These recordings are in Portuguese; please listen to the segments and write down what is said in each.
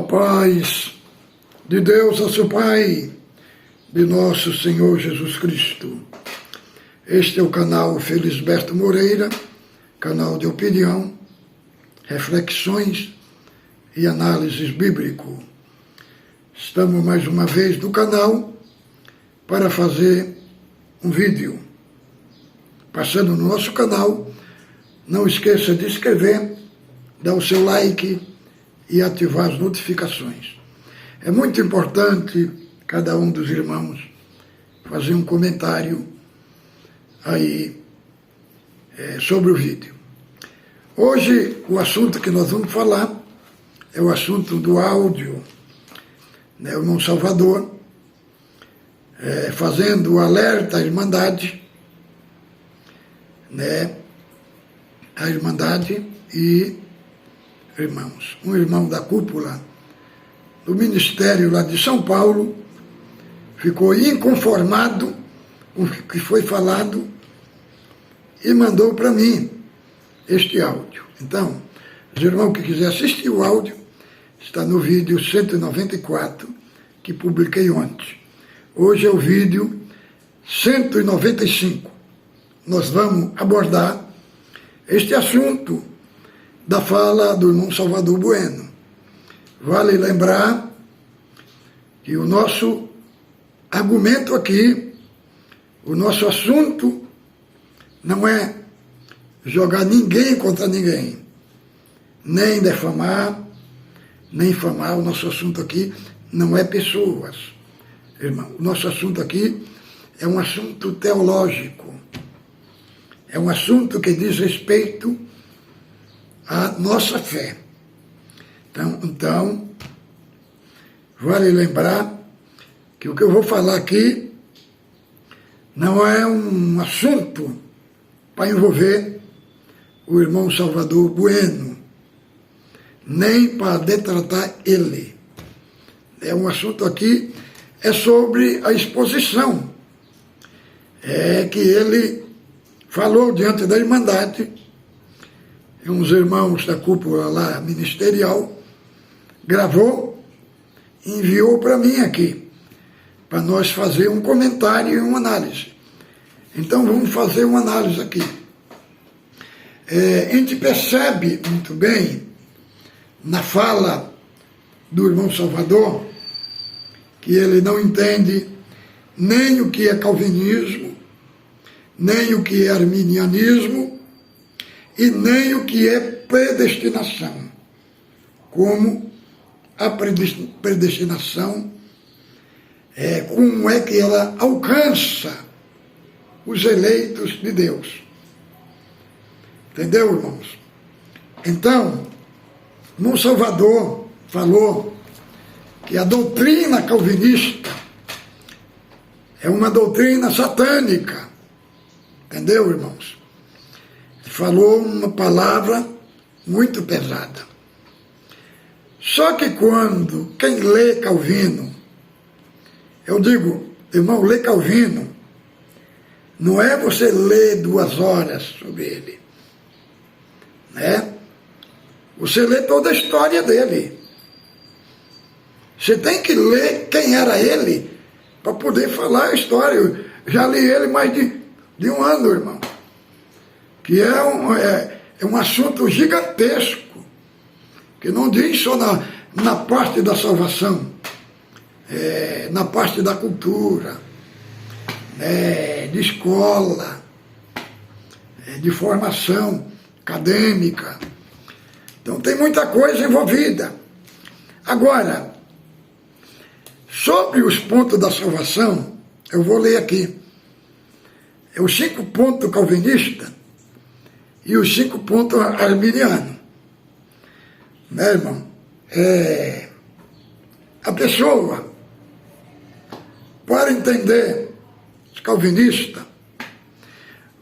paz de Deus, nosso Pai, de nosso Senhor Jesus Cristo. Este é o canal Felisberto Moreira, canal de opinião, reflexões e análises bíblico. Estamos mais uma vez no canal para fazer um vídeo. Passando no nosso canal, não esqueça de inscrever, dar o seu like e ativar as notificações. É muito importante cada um dos irmãos fazer um comentário aí sobre o vídeo. Hoje o assunto que nós vamos falar é o assunto do áudio, né? O irmão Salvador fazendo o alerta à Irmandade, né? A Irmandade e irmãos. Um irmão da cúpula do ministério lá de São Paulo ficou inconformado com o que foi falado e mandou para mim este áudio. Então, os irmãos que quiserem assistir o áudio, está no vídeo 194 que publiquei ontem. Hoje é o vídeo 195. Nós vamos abordar este assunto da fala do irmão Salvador Bueno. Vale lembrar que o nosso argumento aqui, o nosso assunto, não é jogar ninguém contra ninguém, nem defamar, nem infamar. O nosso assunto aqui não é pessoas, irmão. O nosso assunto aqui é um assunto teológico, é um assunto que diz respeito à nossa fé. Então, vale lembrar que o que eu vou falar aqui não é um assunto para envolver o irmão Salvador Bueno, nem para detratar ele. É um assunto aqui, é sobre a exposição que ele falou diante da Irmandade. E uns irmãos da cúpula lá ministerial gravou e enviou para mim aqui, para nós fazer um comentário e uma análise. Então vamos fazer uma análise aqui. A gente percebe muito bem na fala do irmão Salvador que ele não entende nem o que é calvinismo, nem o que é arminianismo e nem o que é predestinação. Como a predestinação, como é que ela alcança os eleitos de Deus. Entendeu, irmãos? Então, o irmão Salvador falou que a doutrina calvinista é uma doutrina satânica. Entendeu, irmãos? Ele falou uma palavra muito pesada. Só que quando quem lê Calvino, eu digo, irmão, lê Calvino, não é você ler 2 horas sobre ele, né? Você lê toda a história dele. Você tem que ler quem era ele para poder falar a história. Eu já li ele mais de um ano, irmão, que é um assunto gigantesco, que não diz só na parte da salvação, na parte da cultura, de escola, de formação acadêmica. Então tem muita coisa envolvida. Agora, sobre os pontos da salvação, eu vou ler aqui. É os 5 pontos calvinistas e os 5 pontos arminianos. Né, irmão? A pessoa, para entender os calvinistas,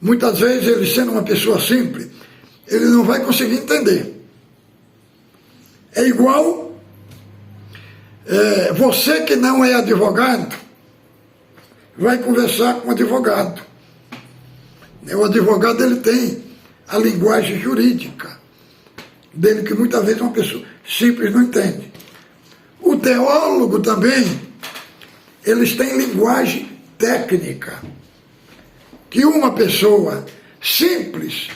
muitas vezes ele sendo uma pessoa simples, ele não vai conseguir entender. É igual você que não é advogado, vai conversar com o advogado. O advogado, ele tem a linguagem jurídica dele, que muitas vezes uma pessoa simples não entende. teólogo também, eles têm linguagem técnica, que uma pessoa simples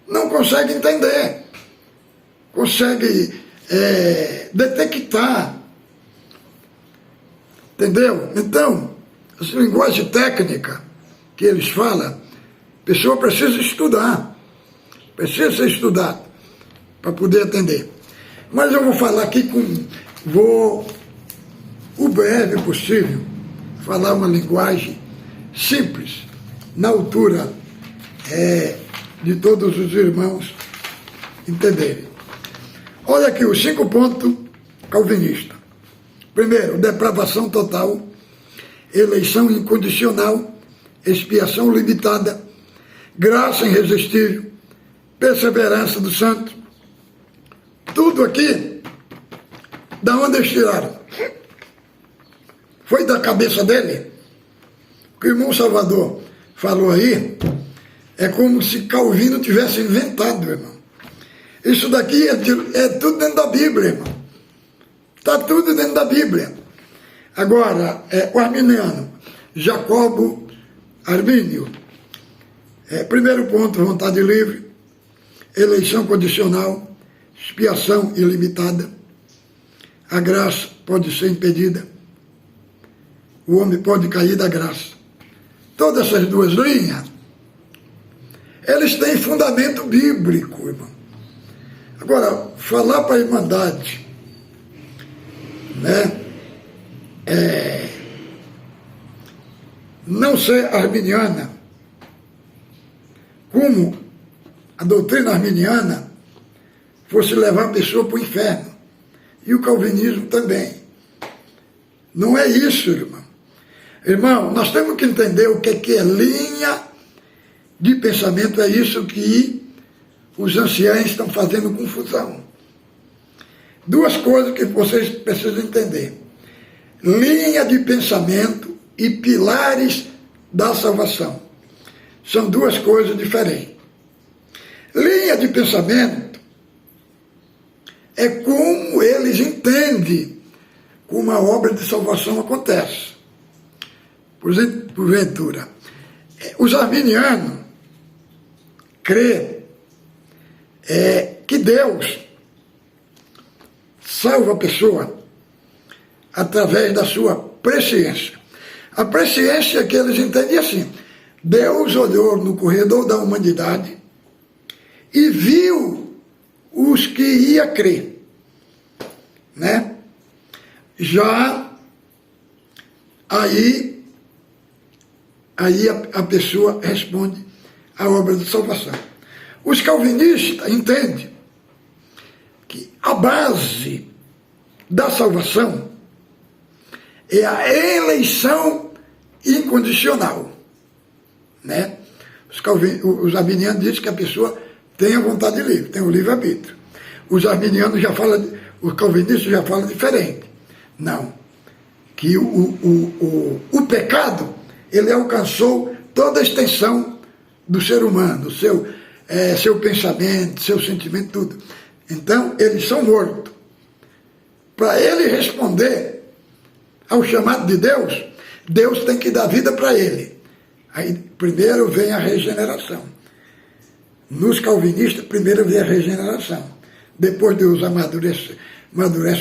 não consegue entender, consegue detectar. Entendeu? Então, essa linguagem técnica que eles falam, a pessoa precisa estudar, precisa ser estudado para poder atender. Mas eu vou falar aqui o breve possível, falar uma linguagem simples, na altura de todos os irmãos entenderem. Olha aqui os 5 pontos calvinistas. Primeiro, depravação total, eleição incondicional, expiação limitada, graça irresistível, perseverança do santo. Tudo aqui, da onde eles tiraram? Foi da cabeça dele? O que o irmão Salvador falou aí, é como se Calvino tivesse inventado, irmão. Isso daqui é tudo dentro da Bíblia, irmão. Está tudo dentro da Bíblia. Agora, o arminiano, Jacobo Armínio, primeiro ponto, vontade livre, eleição condicional, expiação ilimitada, a graça pode ser impedida, o homem pode cair da graça. Todas essas duas linhas, eles têm fundamento bíblico, irmão. Agora, falar para a Irmandade, né, não ser arminiana, como a doutrina arminiana fosse levar a pessoa para o inferno, e o calvinismo também. Não é isso, irmão. Irmão, nós temos que entender o que é linha de pensamento, é isso que os anciãos estão fazendo confusão. Duas coisas que vocês precisam entender: linha de pensamento e pilares da salvação. São duas coisas diferentes. Linha de pensamento é como eles entendem como a obra de salvação acontece. Porventura, os arminianos crê que Deus salva a pessoa através da sua presciência. A presciência que eles entendem assim: Deus olhou no corredor da humanidade e viu os que ia crer, né? Já aí a pessoa responde à obra de salvação. Os calvinistas entendem que a base da salvação é a eleição incondicional, né? Os arminianos dizem que a pessoa tem a vontade livre, tem o livre-arbítrio. Os arminianos os calvinistas já falam diferente. Não, que o pecado, ele alcançou toda a extensão do ser humano, seu pensamento, seu sentimento, tudo. Então, eles são mortos. Para ele responder ao chamado de Deus, Deus tem que dar vida para ele. Aí, primeiro vem a regeneração. Nos calvinistas, primeiro vem a regeneração. Depois Deus amadurece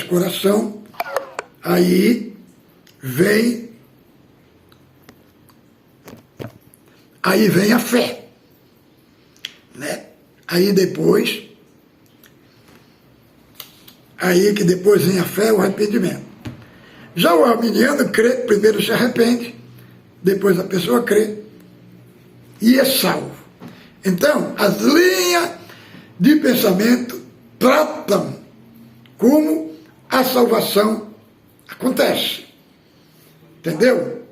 o coração, aí vem a fé, né? Aí que depois vem a fé, o arrependimento. Já o arminiano crê, primeiro se arrepende, depois a pessoa crê e é salvo. Então, as linhas de pensamento tratam como a salvação acontece. Entendeu?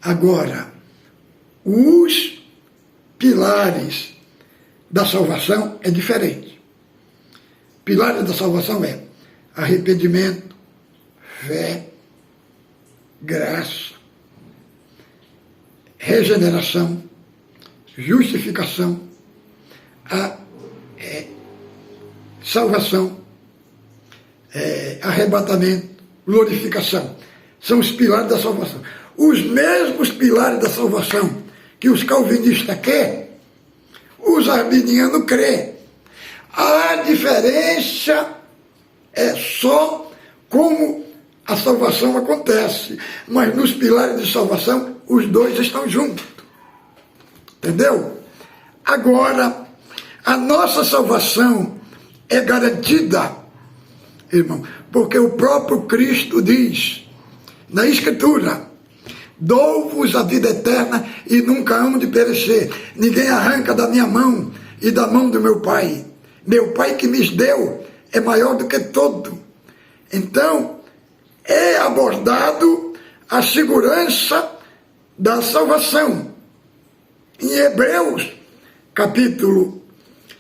Agora, os pilares da salvação é diferente. Pilares da salvação é arrependimento, fé, graça, regeneração, justificação, salvação, arrebatamento, glorificação. São os pilares da salvação. Os mesmos pilares da salvação que os calvinistas querem, os arminianos creem. A diferença é só como a salvação acontece. Mas nos pilares de salvação, os dois estão juntos. Entendeu? Agora, a nossa salvação é garantida, irmão, porque o próprio Cristo diz na Escritura: dou-vos a vida eterna e nunca hão de perecer. Ninguém arranca da minha mão e da mão do meu Pai. Meu Pai que me deu é maior do que todo. Então, é abordado a segurança da salvação. Em Hebreus, capítulo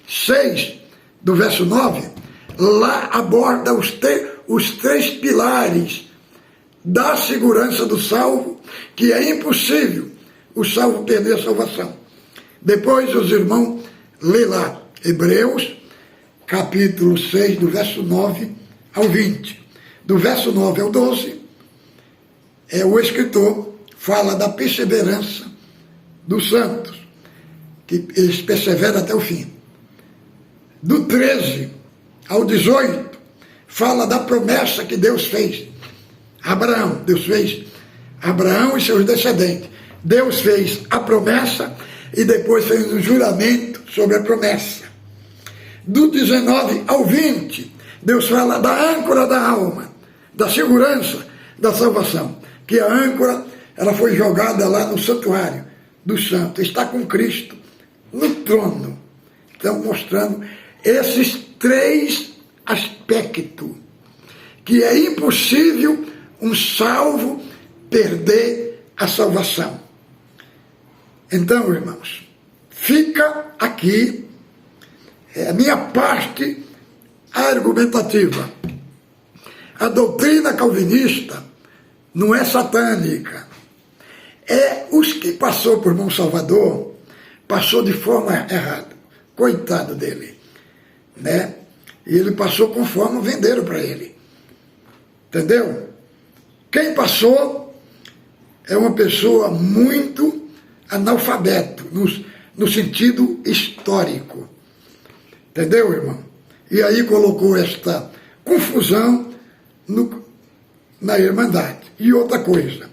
6, do verso 9, lá aborda os três pilares da segurança do salvo, que é impossível o salvo perder a salvação. Depois os irmãos lê lá, Hebreus, capítulo 6, do verso 9 ao 20. Do verso 9 ao 12, o escritor fala da perseverança dos santos, que eles perseveram até o fim. Do 13 ao 18, fala da promessa que Deus fez. Deus fez Abraão e seus descendentes. Deus fez a promessa e depois fez um juramento sobre a promessa. Do 19 ao 20, Deus fala da âncora da alma, da segurança da salvação, que a âncora ela foi jogada lá no santuário do santo, está com Cristo no trono. Então, mostrando esses três aspectos, que é impossível um salvo perder a salvação. Então, irmãos, fica aqui a minha parte argumentativa. A doutrina calvinista não é satânica. É os que passou por irmão Salvador, passou de forma errada. Coitado dele, né? E ele passou conforme venderam para ele. Entendeu? Quem passou é uma pessoa muito analfabeto, no sentido histórico. Entendeu, irmão? E aí colocou esta confusão na Irmandade. E outra coisa,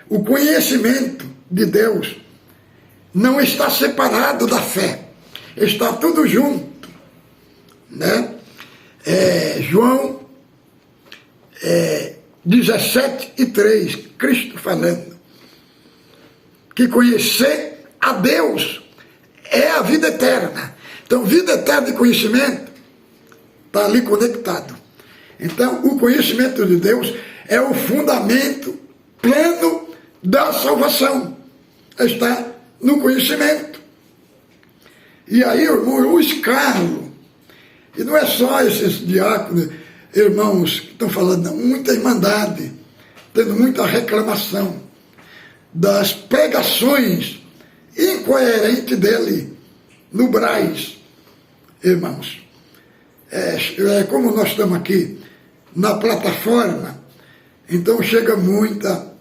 o conhecimento de Deus não está separado da fé, está tudo junto, né? João 17:3, Cristo falando que conhecer a Deus é a vida eterna. Então, vida eterna e conhecimento está ali conectado. Então, o conhecimento de Deus é o fundamento pleno da salvação. Está no conhecimento. E aí, irmão, o escárnio, e não é só esses diáconos, irmãos que estão falando, não, muita irmandade, tendo muita reclamação das pregações incoerentes dele no Brás, irmãos. Como nós estamos aqui na plataforma, então chega muita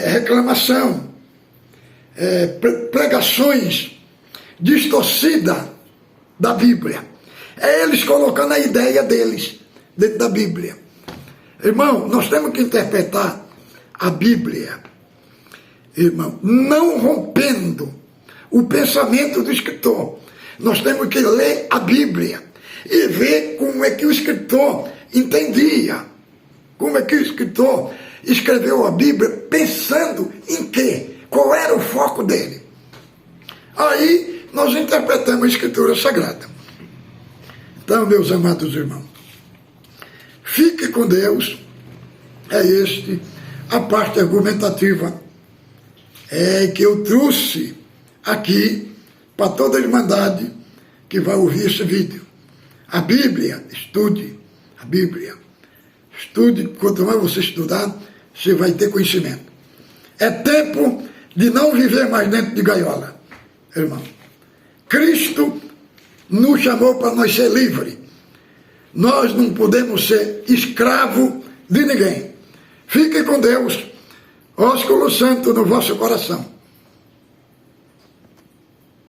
reclamação, pregações distorcidas da Bíblia. É eles colocando a ideia deles dentro da Bíblia. Irmão, nós temos que interpretar a Bíblia, irmão, não rompendo o pensamento do escritor. Nós temos que ler a Bíblia e ver como é que o escritor entendia, como é que o escritor escreveu a Bíblia, pensando em quê? Qual era o foco dele? Aí nós interpretamos a Escritura Sagrada. Então, meus amados irmãos, fique com Deus. A parte argumentativa que eu trouxe aqui para toda a Irmandade que vai ouvir esse vídeo. A Bíblia, estude a Bíblia. Estude, quanto mais você estudar, você vai ter conhecimento. É tempo de não viver mais dentro de gaiola, irmão. Cristo nos chamou para nós ser livres. Nós não podemos ser escravo de ninguém. Fiquem com Deus. Ósculo Santo no vosso coração.